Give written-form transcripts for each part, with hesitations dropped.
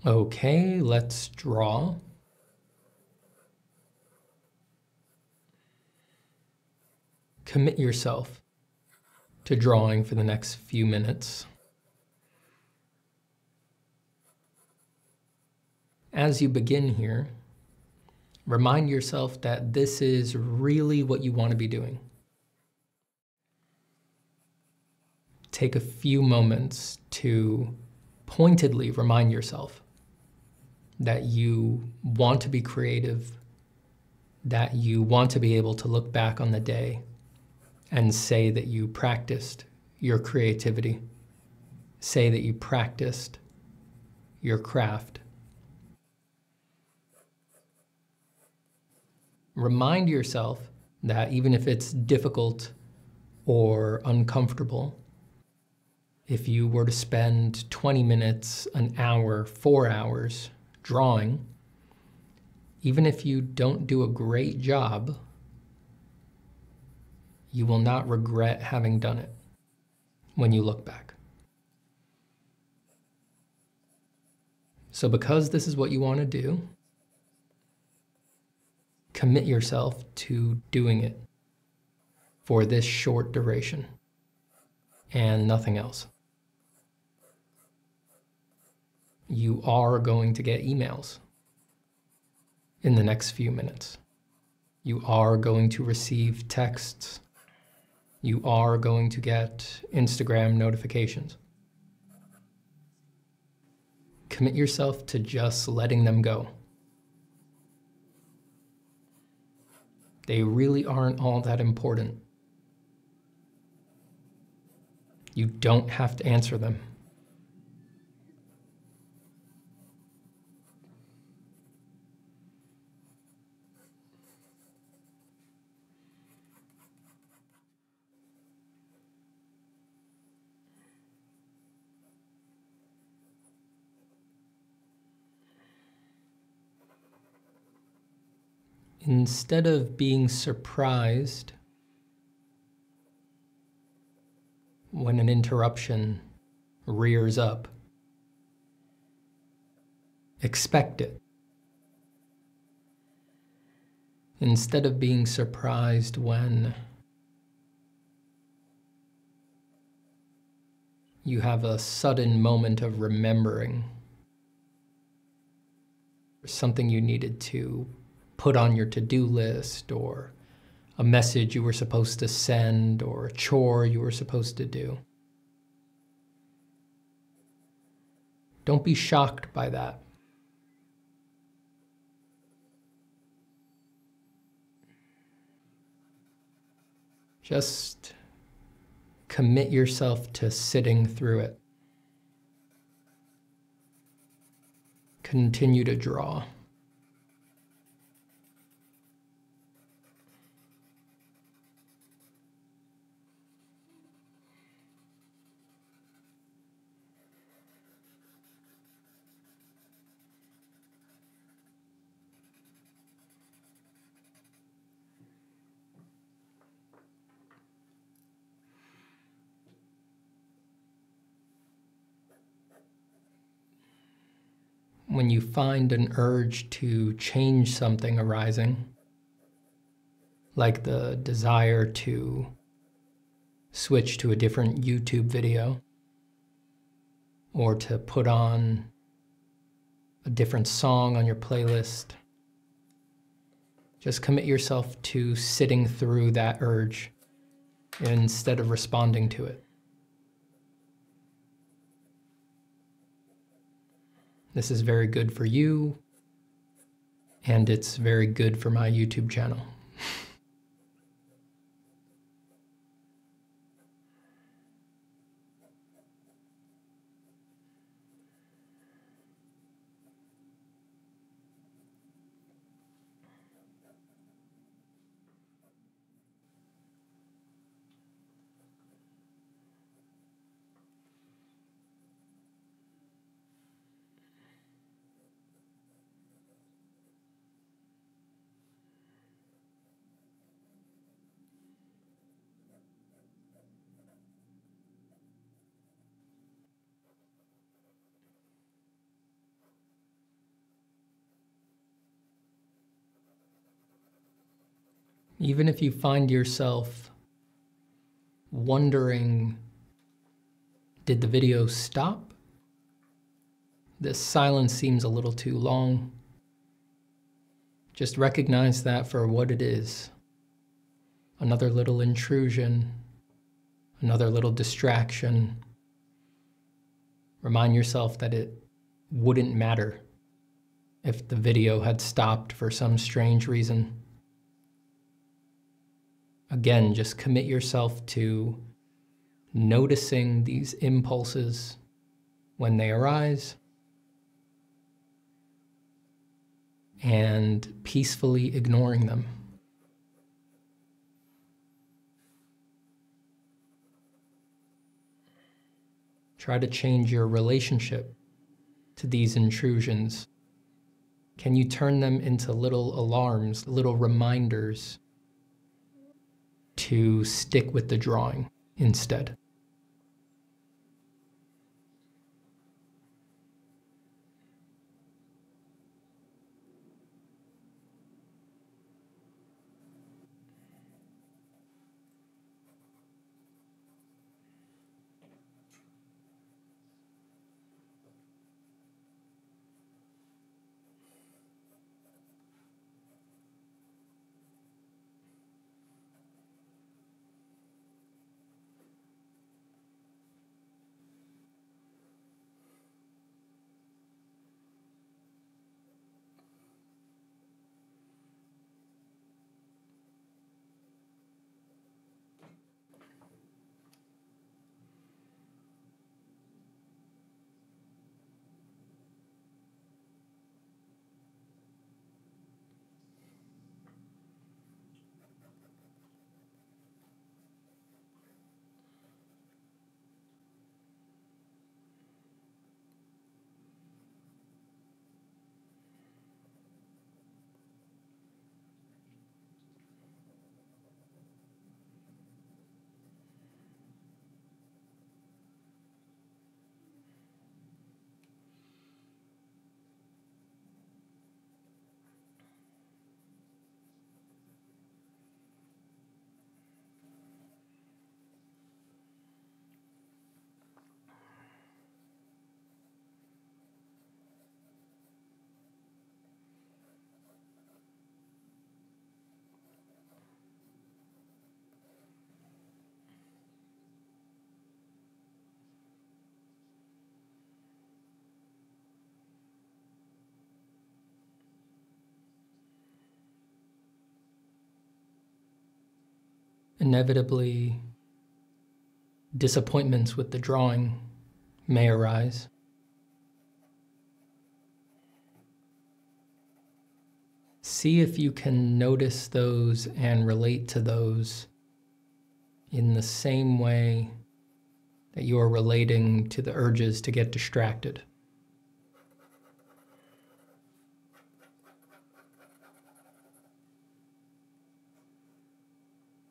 Okay, let's draw. Commit yourself to drawing for the next few minutes. As you begin here, remind yourself that this is really what you want to be doing. Take a few moments to pointedly remind yourself that you want to be creative, that you want to be able to look back on the day and say that you practiced your creativity, say that you practiced your craft. Remind yourself that even if it's difficult or uncomfortable, if you were to spend 20 minutes, an hour, 4 hours drawing, even if you don't do a great job, you will not regret having done it when you look back. So because this is what you want to do, commit yourself to doing it for this short duration and nothing else. You are going to get emails in the next few minutes. You are going to receive texts. You are going to get Instagram notifications. Commit yourself to just letting them go. They really aren't all that important. You don't have to answer them. Instead of being surprised when an interruption rears up, expect it. Instead of being surprised when you have a sudden moment of remembering something you needed to put on your to-do list, or a message you were supposed to send, or a chore you were supposed to do. Don't be shocked by that. Just commit yourself to sitting through it. Continue to draw. When you find an urge to change something arising, like the desire to switch to a different YouTube video, or to put on a different song on your playlist, just commit yourself to sitting through that urge instead of responding to it. This is very good for you, and it's very good for my YouTube channel. Even if you find yourself wondering, did the video stop? This silence seems a little too long. Just recognize that for what it is. Another little intrusion, another little distraction. Remind yourself that it wouldn't matter if the video had stopped for some strange reason. Again, just commit yourself to noticing these impulses when they arise and peacefully ignoring them. Try to change your relationship to these intrusions. Can you turn them into little alarms, little reminders to stick with the drawing instead? Inevitably, disappointments with the drawing may arise. See if you can notice those and relate to those in the same way that you are relating to the urges to get distracted.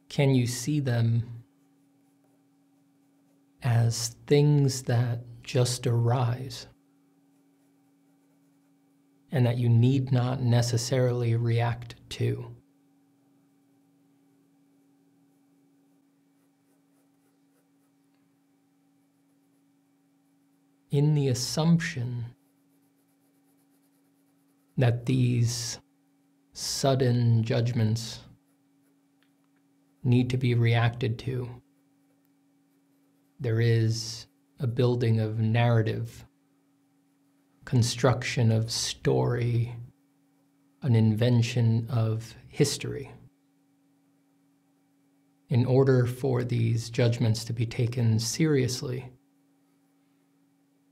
Can you see them as things that just arise and that you need not necessarily react to? In the assumption that these sudden judgments need to be reacted to, there is a building of narrative, construction of story, an invention of history. In order for these judgments to be taken seriously,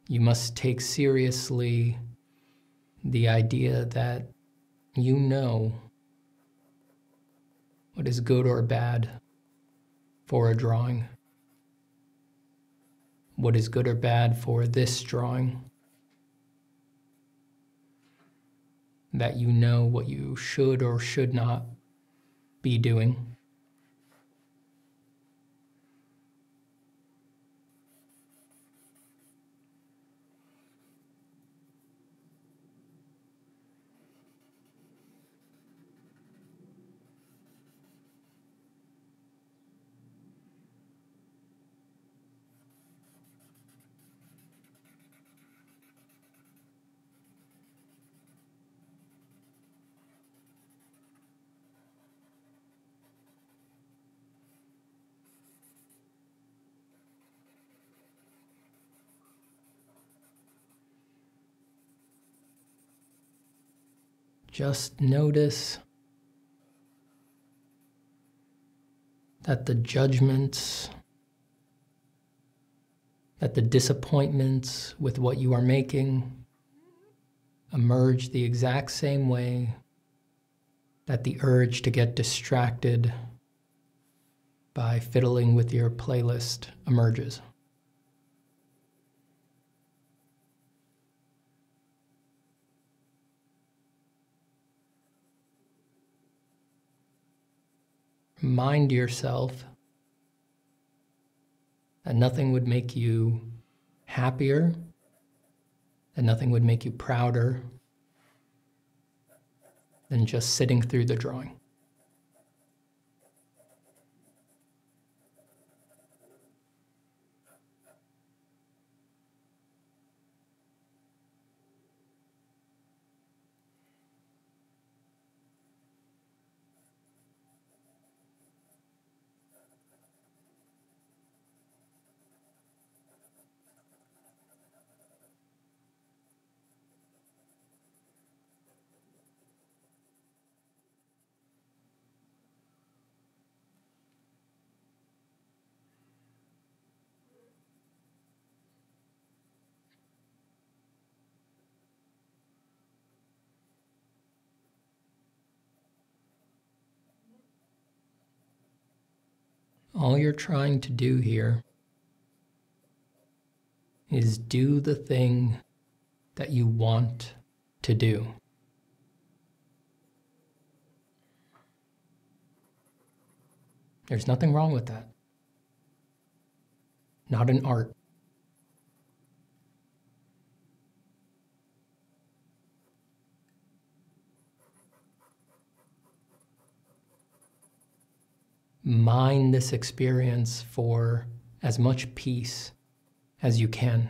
you must take seriously the idea that you know what is good or bad for a drawing, what is good or bad for this drawing, that you know what you should or should not be doing. Just notice that the judgments, that the disappointments with what you are making emerge the exact same way that the urge to get distracted by fiddling with your playlist emerges. Remind yourself that nothing would make you happier, that nothing would make you prouder than just sitting through the drawing. All you're trying to do here is do the thing that you want to do. There's nothing wrong with that. Not in art. Mine this experience for as much peace as you can.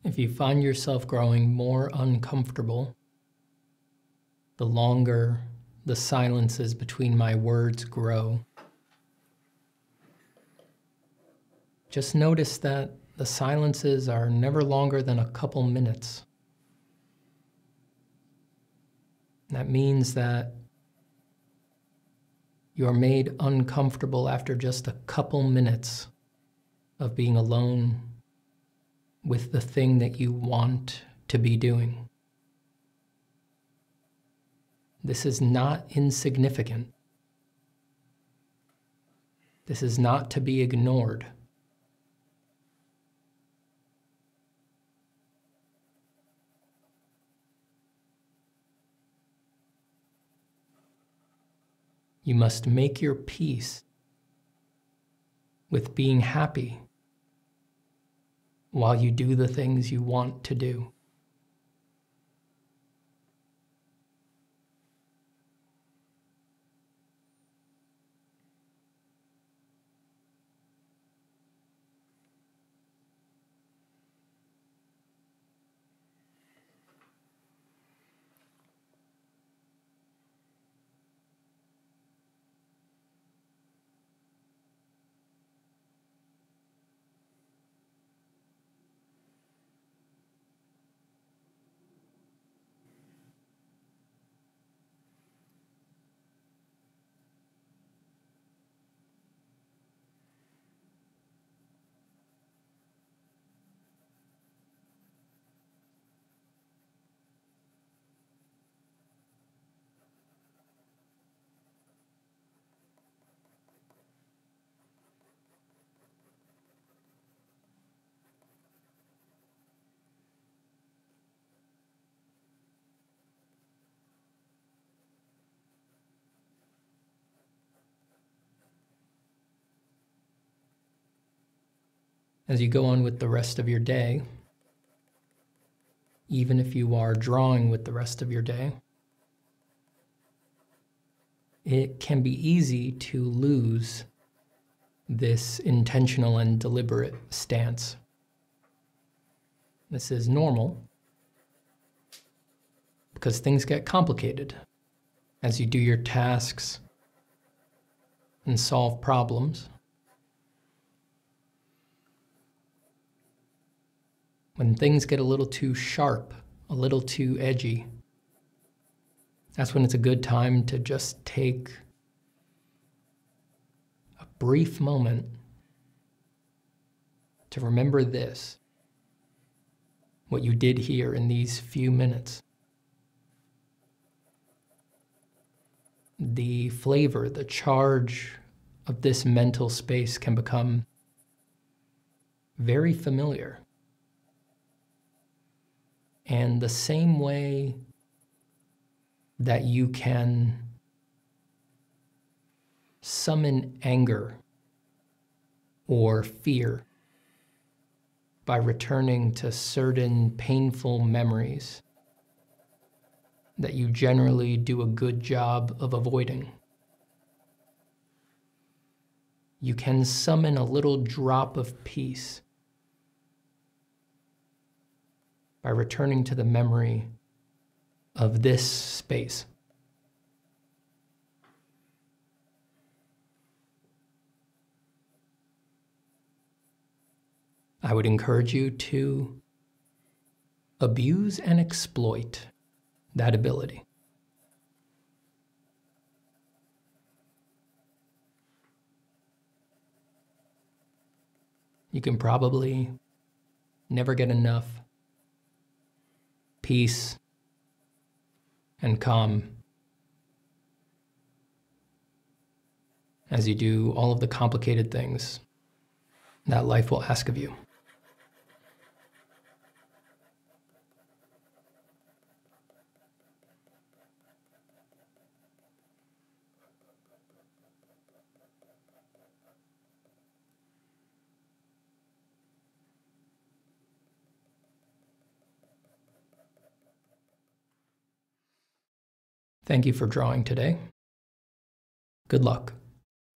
If you find yourself growing more uncomfortable, the longer the silences between my words grow, just notice that the silences are never longer than a couple minutes. That means that you're made uncomfortable after just a couple minutes of being alone with the thing that you want to be doing. This is not insignificant. This is not to be ignored. You must make your peace with being happy while you do the things you want to do. As you go on with the rest of your day, even if you are drawing with the rest of your day, it can be easy to lose this intentional and deliberate stance. This is normal because things get complicated as you do your tasks and solve problems. When things get a little too sharp, a little too edgy, that's when it's a good time to just take a brief moment to remember this, what you did here in these few minutes. The flavor, the charge of this mental space can become very familiar. And the same way that you can summon anger or fear by returning to certain painful memories that you generally do a good job of avoiding, you can summon a little drop of peace by returning to the memory of this space. I would encourage you to abuse and exploit that ability. You can probably never get enough peace and calm as you do all of the complicated things that life will ask of you. Thank you for drawing today. Good luck.